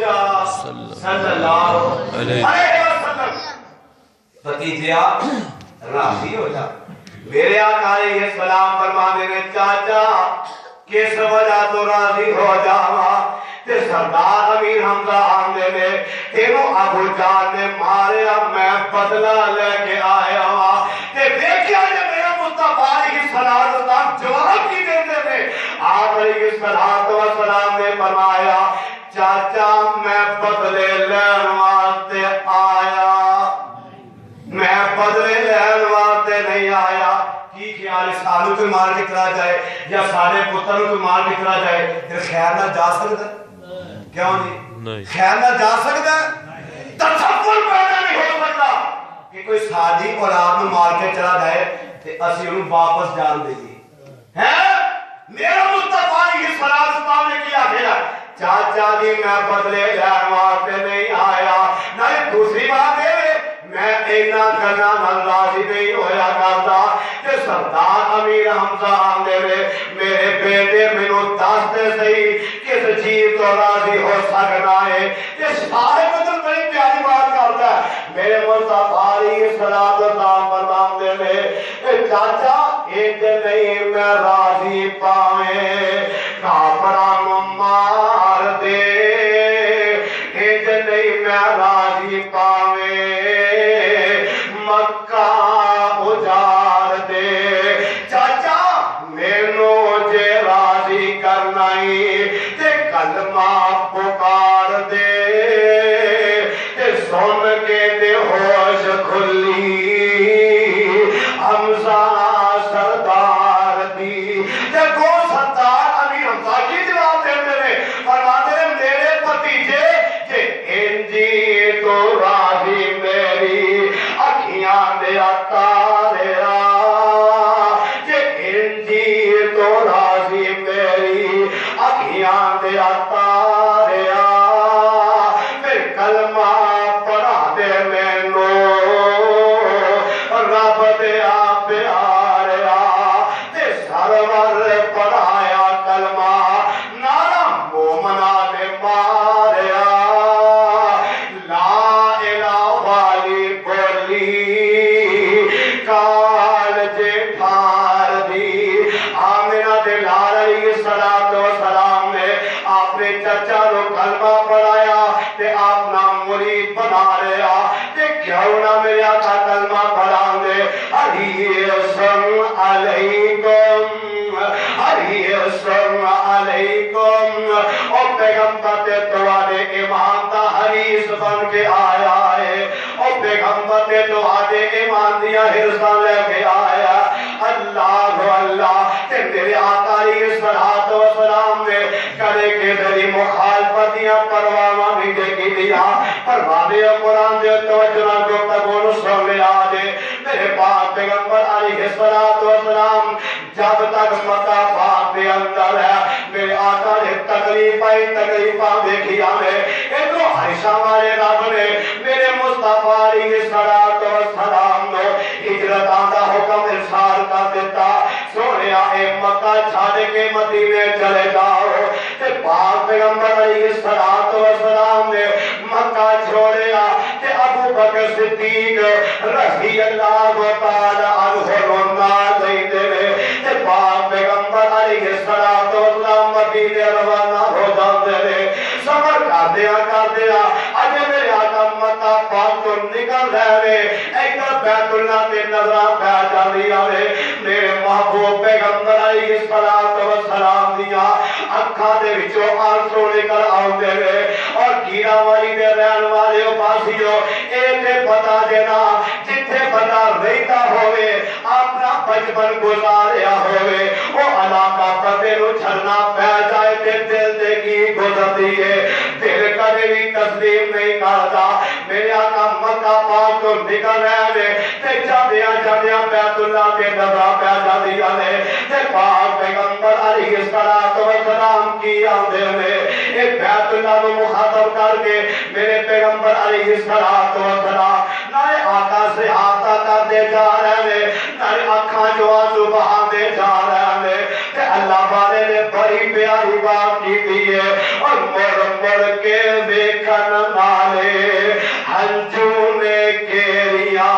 جا صلی اللہ علیہ وسلم بھتیجیا راضی ہو جا میرے آقا علیہ السلام فرمانے نے چاچا کس وجہ تو راضی ہو جاوا تے سردار امیر حمزہ آمدے نے تینوں ابو جان نے ماریا میں بدلہ لے کے آیا ہوا تے دیکھیا جب میرا مصطفیٰ علیہ السلام جواب کی دیتے تھے آپ علیہ السلام نے فرمایا چاچا میں بدلے لین واسطے آیا میں بدلے لین واسطے نہیں آیا کی خیال سالوں کو مار کے چلا جائے یا سارے پتروں کو مار کے چلا جائے پھر خیر نہ جا سکتا کیوں نہیں خیر نہ جا سکتا تصور پیدا نہیں ہو سکتا کہ کوئی سادی اولاد میں مار کے چلا جائے تو اسی انہوں واپس جان دے گی میرا مصطفیٰ علیہ السلام نے کیا پھر چاچا جی میں بدلے لین واسطے نہیں آیا نہ دوسری بات ہے میں اینا کرنا راضی نہیں ہویا کرتا کہ سردار امیر حمزہ آمدے میرے بیٹے منو دستے صحیح کس چیز تو راضی ہو سکنا ہے یہ سارے مطلب بڑی پیاری بات کرتا ہے میرے مصطفیٰ علیہ السلام فرماندے میں چاچا ایک نہیں میں راضی پاویں کافرانو مار دے ایک نہیں میں راضی پاویں مکہ اجار دے چاچا مینو جے راضی کرنائی تے کلمہ پکار دے تے سن کے تے ہوش کھلی حمزہ سردار دی تے کو سردار امیر حمزہ کی جواب دیتے ہیں فرماتے ہیں میرے بھتیجے کہ انجی تو راضی میری اکھیاں دے تاریا کہ انجی تو راضی میری اکھیاں دے تاریا پھر کلمہ پڑھا دے مینو رب دیا پیاریا تے سرور پڑھایا کلمہ نارا مومنہ نے ماریا لا الہ والی بولی کال جے پھار دی آمینہ دلال علیہ السلام نے اپنے چچا رو کلمہ پڑھایا تے اپنا مرید بنا لیا تے کیوں نہ میرے آقا کلمہ پڑھان دے علیہم علیکم او پیغمبر تے تواڈے ایمان دا حریص بن کے آیا ہے او پیغمبر تے تواڈے ایمان دیا حرصاں لے کے آیا اللہ اللہ تے میرے آقا علیہ السلام نے کرے کے دری مخالفتیاں پروانا بھی دیکھی دیا پروانے قرآن دے توجہ جو تبون سن لیا دے میرے پاک پیغمبر علیہ السلام جب تک مکہ پاک دے اندر ہے میرے آقا نے تکلیفاں دیکھی آمیں ایک عائشہ والے رب نے میرے مصطفیٰ علیہ السلام نے ہجرت آندہ حکم ارسال کر دیتا سونیا اے مکہ چھاڑے کے مدینے چلے جاؤ تے پاک پیغمبر علیہ السلام نے مکہ چھوڑیا تے ابو بکر صدیق رضی اللہ تعالی عنہ رونا دے تے پاک پیغمبر علیہ السلام مدینے روانہ ہو جاندے نے سفر کر دیا اجے میرے آقا مکہ پاک تو نکل رہے ایک بیت اللہ تے نظر پہ جاندی آوے میرے محبوب پیغمبر علیہ السلام دیا اکھاں دے وچوں آنسو نکل آوندے نے اور گیرا والی دے رہن والے پاسیو اے تے پتا دینا جتھے بندہ رہتا ہوئے اپنا بچپن گزاریا ہوئے وہ علاقہ بندے نو چھڑنا پہ جائے تے دل دے کی گزرتی ہے دل کدے بھی تسلیم نہیں کرتا میرے آقا مکہ پاک تو نکل رہے تے جاندیاں بیت اللہ کے نظر پہ جاندیاں نے تے پاک پیغمبر علیہ السلام کی آندے نے اے بیت اللہ نو مخاطب کر کے میرے پیغمبر علیہ السلام نائے آقا سے آتا کر دے جا رہے ہیں نائے اکھاں جو آنسو بہا دے جا رہے ہیں تے اللہ والے نے بڑی پیاری بات کی ہے اور مڑ مڑ کے دیکھن والے ہنجو نے گھیریا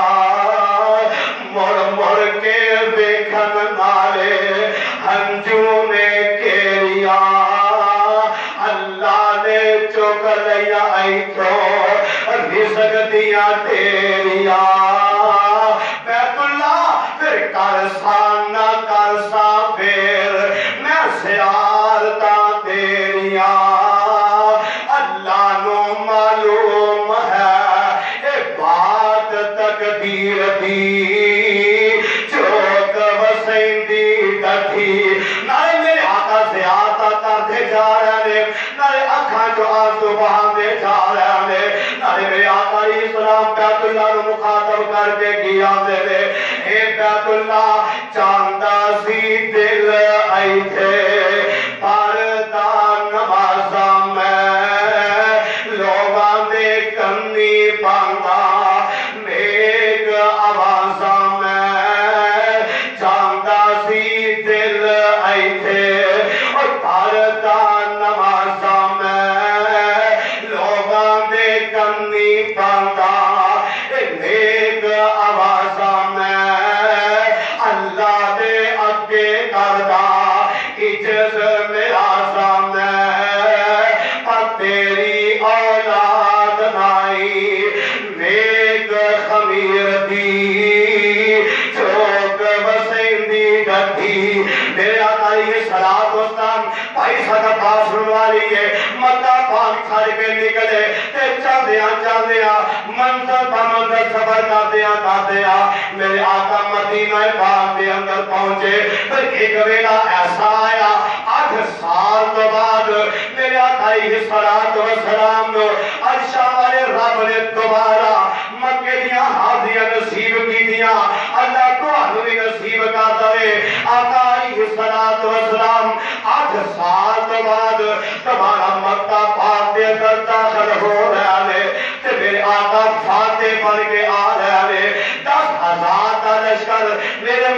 مڑ مڑ کے دیکھن والے ہنجو نے گھیریا اللہ نے چک لیا ایتھو رزق دیا تیریا بیت اللہ پھر کرسان نہ کرسان پھر میں زیارتاں تیریا اللہ نو معلوم ہے اے بات تقدیر دی چوک وسیندی دھی نارے میرے آقا زیارتہ کرتے جا رہے ہیں نارے اکھاں جو آنسو بہاندے جا رہے ہیں نارے میرے آقا علیہ السلام بیت اللہ نو مخاطب کر کے گیا دے اے بیت اللہ چاندہ سی دل آئی تھے پردہ نمازہ میں لوگاں دے کنی پاندہ نیک آوازہ میں چاندہ سی دل آئی تھے اور پردہ نمازہ میں لوگاں دے کنی پاندہ نیک آوازہ میں اللہ دے اگے کردہ عجز میرا سامنے پر تیری اولاد نائی نیک خمیر دی چوک وسیندی گھٹی میرے آقا علیہ السلام بھائی صدر پاس روالی ہے مکہ پاک چھڑ کے نکلے تے چل دیا منزل پا منزل سفر کر دیا میرے آقا مدینہ پاک دے اندر پہنچے پھر ایک ویلا ایسا آیا 8 سال تو بعد میرے آقا علیہ السلام نو عرشہ والے رب نے دوبارہ مکے دیا حاضریاں نصیب کی دیا اللہ تو بھی نصیب کر دے آقا علیہ السلام 8 سال تو بعد تمہارا مکہ پاک دے اندر داخل ہو رہا ہے تے میرے آقا فاتح بن کے آ رہا ہے 10,000 کا لشکر میرے